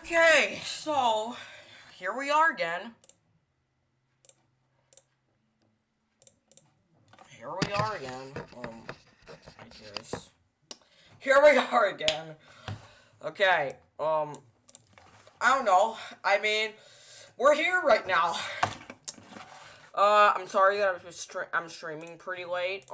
Okay, so here we are again. Here we are again. I guess. Here we are again. Okay, I don't know. I mean, we're here right now. I'm sorry that I'm streaming pretty late.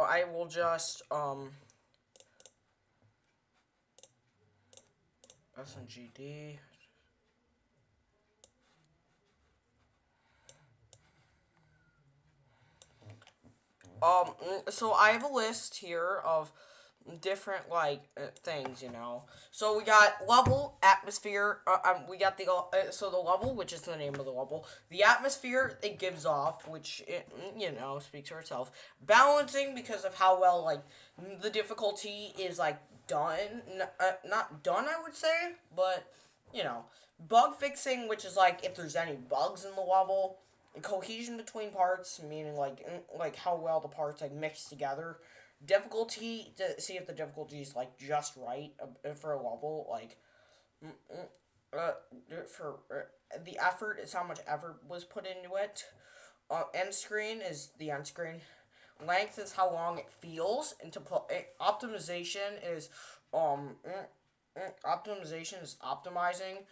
I will just, SNGD. So I have a list here of different, like, things, you know. So we got level, atmosphere, we got the, so the level, which is the name of the level. The atmosphere it gives off, which, you know, speaks for itself. Balancing, because of how well, like, the difficulty is, like, done. Not done, I would say, but, you know. Bug fixing, which is, like, if there's any bugs in the level. Cohesion between parts, meaning like how well the parts like mix together. Difficulty, to see if the difficulty is like just right for a level. Like for the effort is how much effort was put into it. End screen is the end screen. Length is how long it feels. Optimization is optimization is optimizing.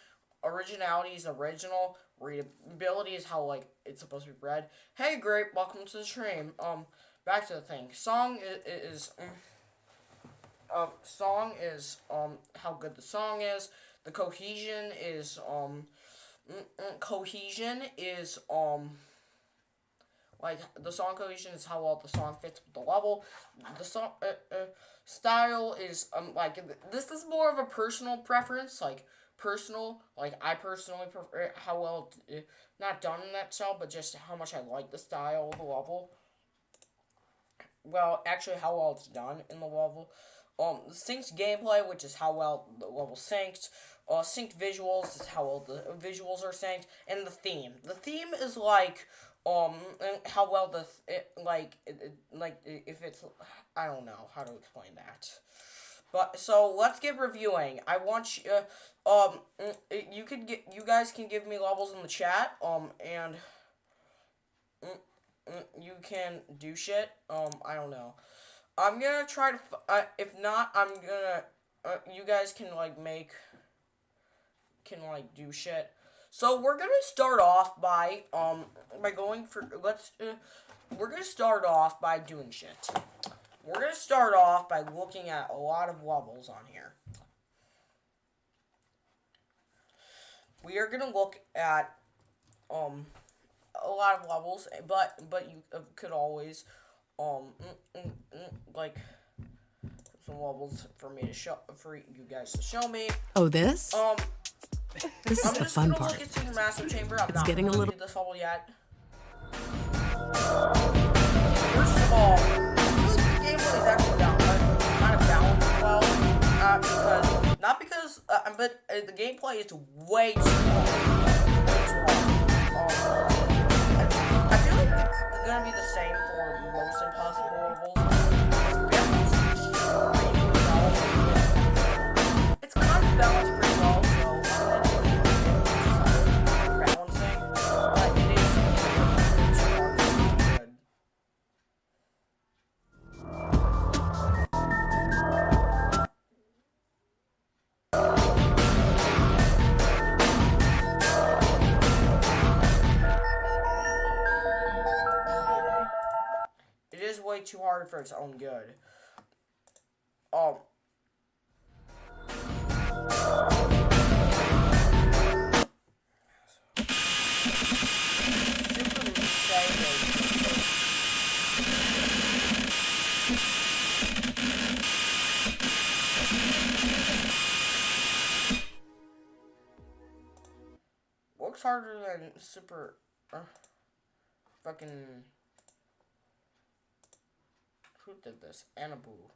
Originality is original. Readability is how like it's supposed to be read. Hey, great, welcome to the stream. Back to the thing. Song is how good the song is. The cohesion is like the song cohesion is how well the song fits with the level. The song style is like this is more of a personal preference, like personal. Like I personally prefer how well not done in that style, but just how much I like the style of the level. Well, actually, how well it's done in the level. Synced gameplay, which is how well the level synced. Synced visuals is how well the visuals are synced, and the theme. The theme is like how well like if it's I don't know how to explain that. But so let's get reviewing. I want you you guys can give me levels in the chat and you can do shit. I don't know. I'm gonna try to. If not, I'm gonna. You guys can like do shit. So we're gonna start off by going for we're gonna start off by doing shit. We're gonna start off by looking at a lot of levels on here. We are gonna look at a lot of levels, but you could always like some levels for me to show for you guys to show me. Oh, this? This is the fun part. Look at Supermassive Chamber. I'm it's not getting a little. Do this level yet. First of all, the gameplay is actually kind of balanced well, but the gameplay is way too long. I feel like it's gonna be the same for most impossible levels. It's kind of balanced pretty well, so balancing, but it is good. It is way too hard for its own good. Works harder than super fucking who did this? Anabu.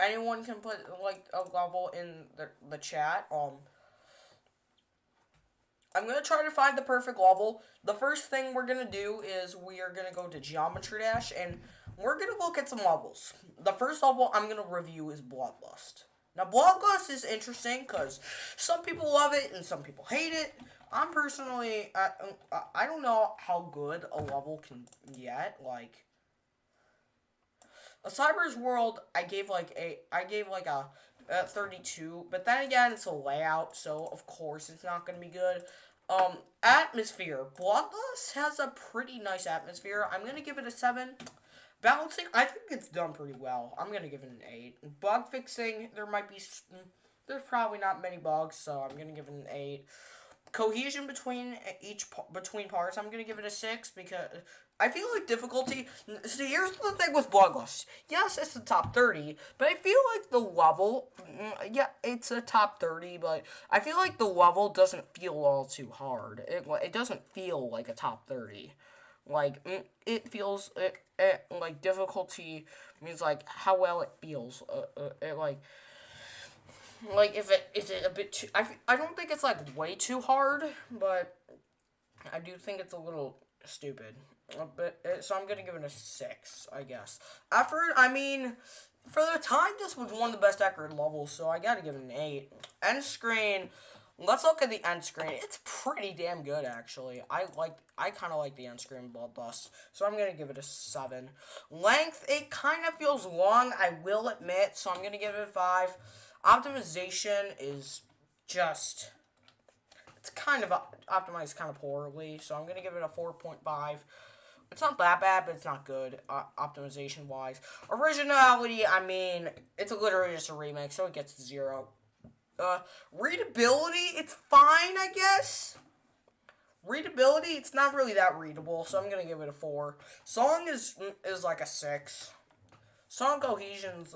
anyone can put like a level in the chat. I'm gonna try to find the perfect level. The first thing we're gonna do is we are gonna go to Geometry Dash and we're gonna look at some levels. The first level I'm gonna review is Bloodlust. Now, Bloodlust is interesting because some people love it and some people hate it. I'm personally, I don't know how good a level can get. Like, a Cyber's World, I gave like a 32, but then again, it's a layout, so of course it's not gonna be good. Atmosphere. Bloodlust has a pretty nice atmosphere. I'm gonna give it a 7. Balancing, I think it's done pretty well. I'm gonna give it an 8. Bug fixing, there's probably not many bugs, so I'm gonna give it an 8. Cohesion between parts, I'm gonna give it a 6 because I feel like difficulty. So here's the thing with Bloodlust. Yes, it's the top 30, but I feel like the level, yeah, it's a top 30, but I feel like the level doesn't feel all too hard. It doesn't feel like a top 30. Like, it feels, like, difficulty means, like, how well it feels. If is it a bit too, I don't think it's, like, way too hard, but I do think it's a little stupid. So I'm gonna give it a 6, I guess. Effort, I mean, for the time, this was one of the best accurate levels, so I gotta give it an 8. End screen. Let's look at the end screen. It's pretty damn good, actually. I kind of like the end screen Bloodlust, so I'm gonna give it a 7. Length, it kind of feels long, I will admit, so I'm gonna give it a 5. Optimization is just, it's kind of optimized kind of poorly, so I'm gonna give it a 4.5. It's not that bad, but it's not good, optimization-wise. Originality, I mean, it's literally just a remake, so it gets 0. Readability, it's fine, I guess. Readability, it's not really that readable, so I'm gonna give it a 4. Song is like a 6. Song cohesion's,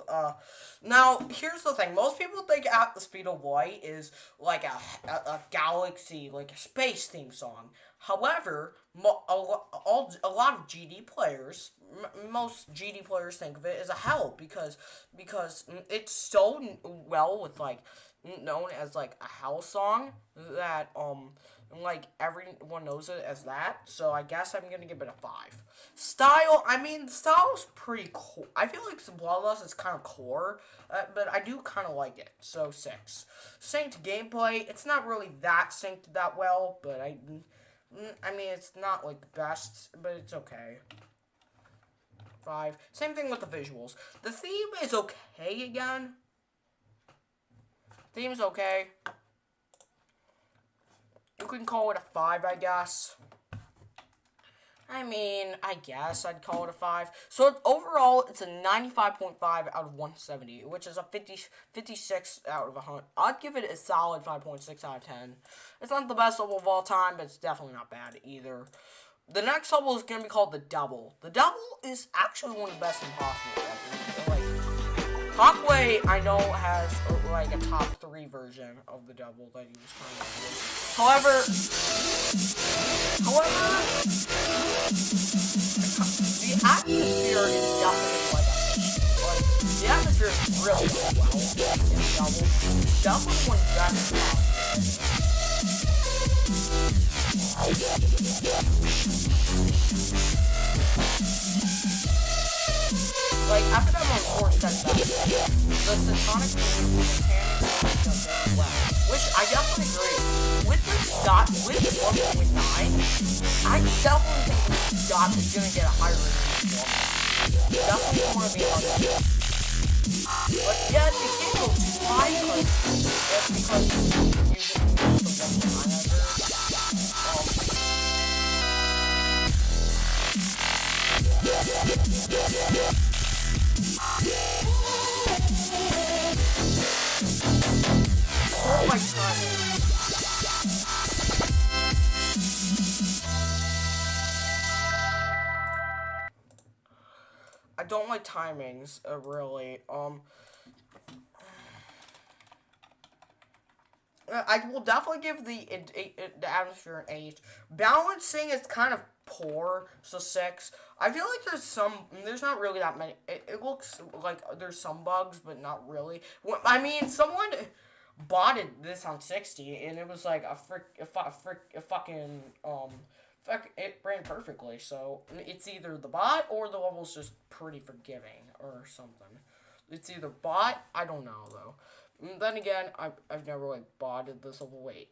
now, here's the thing. Most people think At the Speed of Light is like a galaxy, like a space theme song. However, a lot of GD players, most GD players think of it as a hell because it's so well with, like, known as, like, a hell song that, like, everyone knows it as that, so I guess I'm gonna give it a 5. Style, I mean, style's pretty cool. I feel like some Bloodlust is kind of core, but I do kind of like it, so 6. Synced gameplay, it's not really that synced that well, but I mean, it's not, like, the best, but it's okay. 5. Same thing with the visuals. The theme is okay again. Theme's okay. You can call it a 5, I guess. I mean, I guess I'd call it a 5. So overall, it's a 95.5 out of 170, which is a 56 out of 100. I'd give it a solid 5.6 out of 10. It's not the best level of all time, but it's definitely not bad either. The next level is going to be called the Double. The Double is actually one of the best impossible levels. Hawkway, I know, has, like, a top 3 version of the Double that he was trying to do. However, the atmosphere is definitely, like, the atmosphere is really well in the Double. Double was best Like, after that one, 4 steps back, the Syntonic mechanics does very well. Which, I definitely agree. With 1.9, I definitely think this dot is going to get a higher rating than 1. Definitely want to be on it. But, yeah, it can't go too high, because usually the 1.9 Oh my god. I don't like timings, really. I will definitely give the atmosphere an 8. Balancing is kind of poor, so 6. I feel like there's not really that many. It looks like there's some bugs, but not really. I mean, someone botted this on 60, and it was like a fucking it ran perfectly. So it's either the bot or the level's just pretty forgiving or something. It's either bot. I don't know though. And then again, I've never like botted this level. Wait.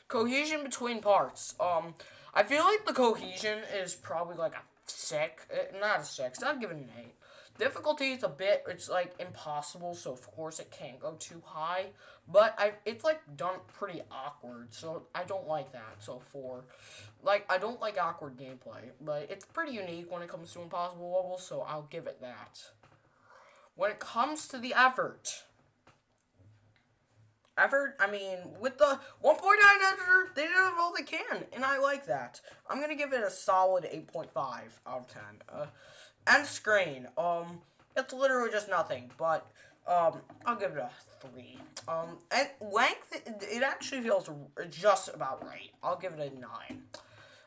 Cohesion between parts. I feel like the cohesion is probably like a 6. Not a 6. I'd give it an 8. Difficulty is a bit, it's like impossible, so of course it can't go too high. But it's like done pretty awkward, so I don't like that. So 4. Like, I don't like awkward gameplay, but it's pretty unique when it comes to impossible levels, so I'll give it that. When it comes to the effort, I mean, with the 1.9 editor, they did all they can, and I like that. I'm gonna give it a solid 8.5 out of 10. End screen, it's literally just nothing, but, I'll give it a 3. And length, it actually feels just about right. I'll give it a 9.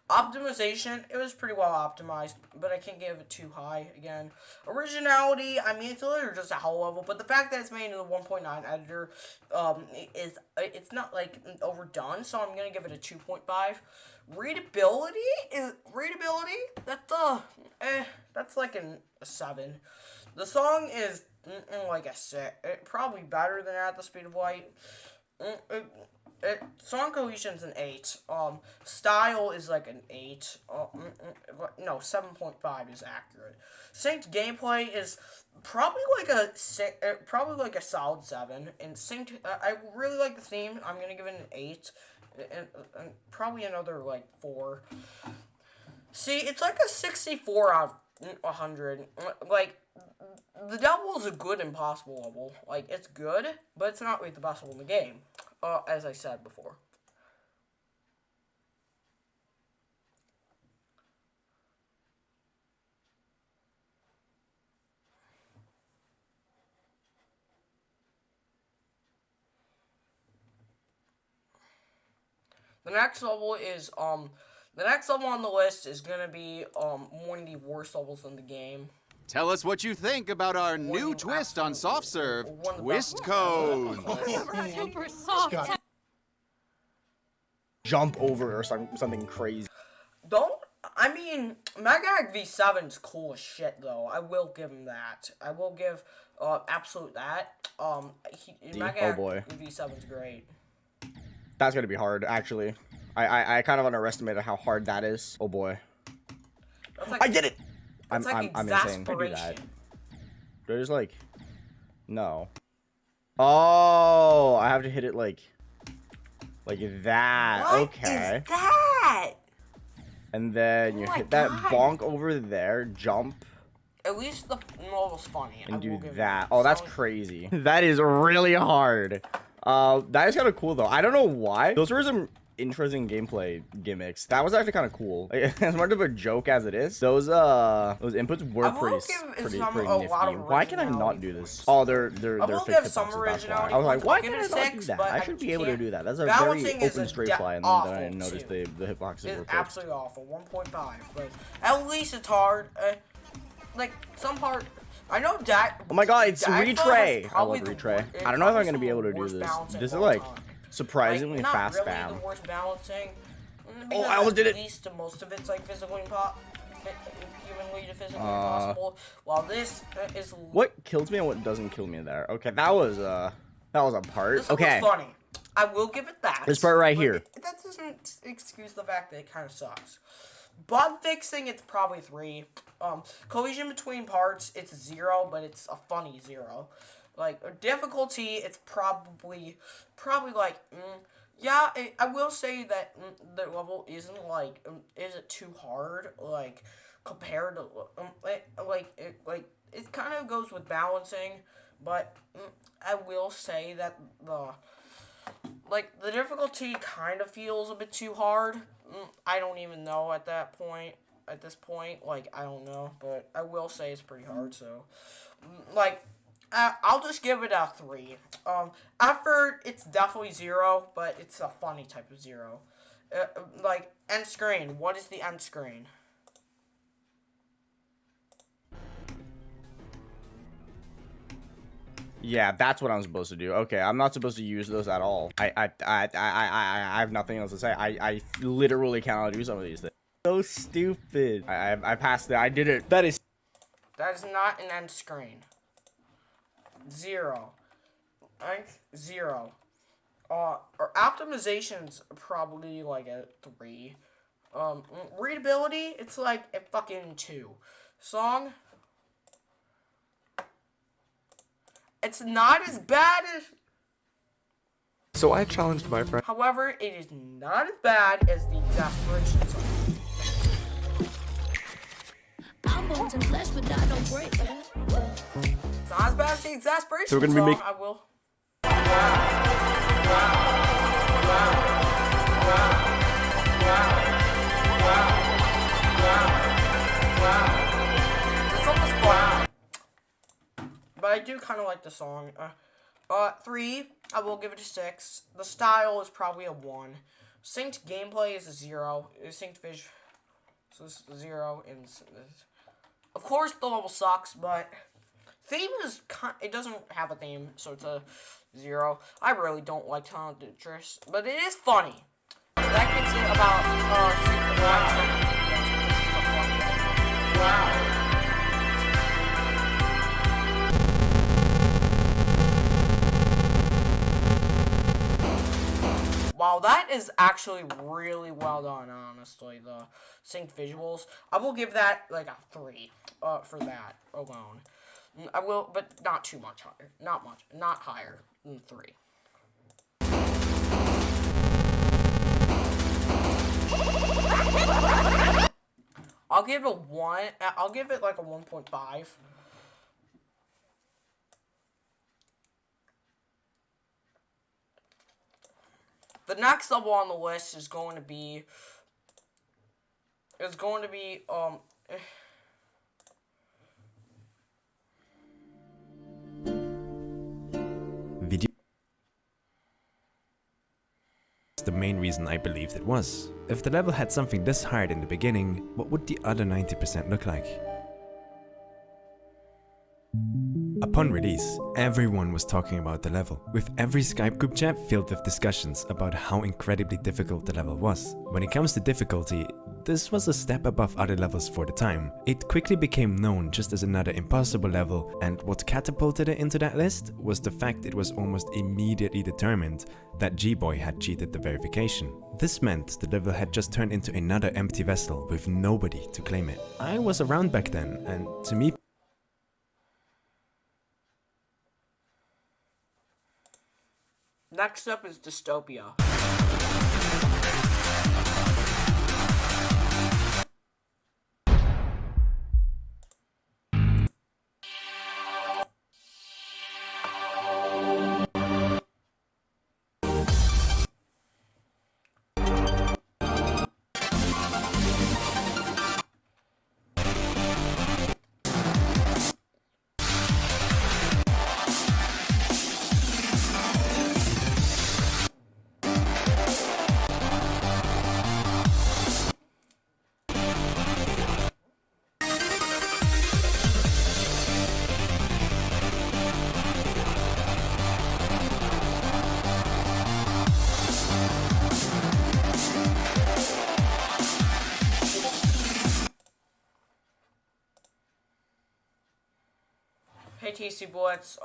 Optimization, it was pretty well optimized, but I can't give it too high again. Originality, I mean, it's literally just a hell level, but the fact that it's made in the 1.9 editor, it's not, like, overdone, so I'm gonna give it a 2.5. Readability, that's like a 7. The song is, like a 6, probably better than At the Speed of Light. Song cohesion's an 8. Style is like an 8. No, 7.5 is accurate. Synced gameplay is probably like a 6, probably like a solid 7. And synced, I really like the theme. I'm gonna give it an 8, and probably another like 4. See, it's like a 64 out of 100. Like, the level is a good impossible level. Like, it's good, but it's not like the best level in the game. As I said before. The next level on the list is gonna be one of the worst levels in the game. Tell us what you think about our new twist on soft serve, Twist Code. Super soft. Jump over or something crazy. I mean, Magag V7's cool as shit, though. I will give him that. I will give absolute that. Magag boy. V7's great. That's gonna be hard, actually. I kind of underestimated how hard that is. Oh boy. Like, I did it! I'm insane. Do that. There's like... No. Oh, I have to hit it like that. What okay. is that? And then you hit that bonk over there, jump. At least the level's funny. And do that. Oh, that's crazy. That is really hard. That is kind of cool though. I don't know why. Those were some interesting gameplay gimmicks. That was actually kind of cool. Like, as much of a joke as it is, those inputs were pretty nifty. Why can I not do this? Oh, they're fixed some originality. I was like, why can I not do that? I should be able to do that. That's a very open straight fly, and then I noticed the hitboxes were fixed. Absolutely awful. 1.5, but at least it's hard. Like some part. I know that. Oh my god, it's retray. I love retray. I don't know if I'm gonna be able to do this. This is like surprisingly fast really spam. The worst balancing. Oh, I almost did it. At least most of it's like physically humanly to physically impossible. While this is. What kills me and what doesn't kill me there? Okay, that was a part. This okay. Was funny. I will give it that. This part right here. That doesn't excuse the fact that it kind of sucks. Bug fixing, it's probably 3. Collision between parts, it's 0, but it's a funny 0. Like, difficulty, it's probably like, yeah, I will say that the level isn't, like, isn't too hard, like, compared to, it kind of goes with balancing, but I will say that the difficulty kind of feels a bit too hard. I don't even know at this point, like, I don't know, but I will say it's pretty hard, so, like, I'll just give it a 3. Effort, it's definitely 0, but it's a funny type of 0. Like, end screen. What is the end screen? Yeah, that's what I'm supposed to do. Okay, I'm not supposed to use those at all. I have nothing else to say. I literally cannot do some of these things. So stupid. I passed it. I did it. That is not an end screen. 0. Right? 0. Or optimization's probably like a 3. Readability, it's like a fucking 2. Song, it's not as bad as... So I challenged my friend. However, it is not as bad as the exasperation song. It's not as bad as the exasperation So we're gonna song, be making... I will. It's almost fun. But I do kind of like the song. 3, I will give it a 6. The style is probably a 1. Synced gameplay is a 0. Synced visual is 0. And of course, the level sucks, but theme is it doesn't have a theme, so it's a 0. I really don't like Talented Trish, but it is funny. That gets it about Wow, that is actually really well done, honestly, the synced visuals. I will give that, like, a 3, for that alone. I will, but not too much higher. Not much. Not higher than 3. I'll give it a 1. I'll give it, like, a 1.5. The next level on the list is going to be Video. The main reason I believed it was. If the level had something this hard in the beginning, what would the other 90% look like? Upon release, everyone was talking about the level, with every Skype group chat filled with discussions about how incredibly difficult the level was. When it comes to difficulty, this was a step above other levels for the time. It quickly became known just as another impossible level, and what catapulted it into that list was the fact it was almost immediately determined that G-Boy had cheated the verification. This meant the level had just turned into another empty vessel with nobody to claim it. I was around back then, and to me, next up is Dystopia. Hey TC Blitz,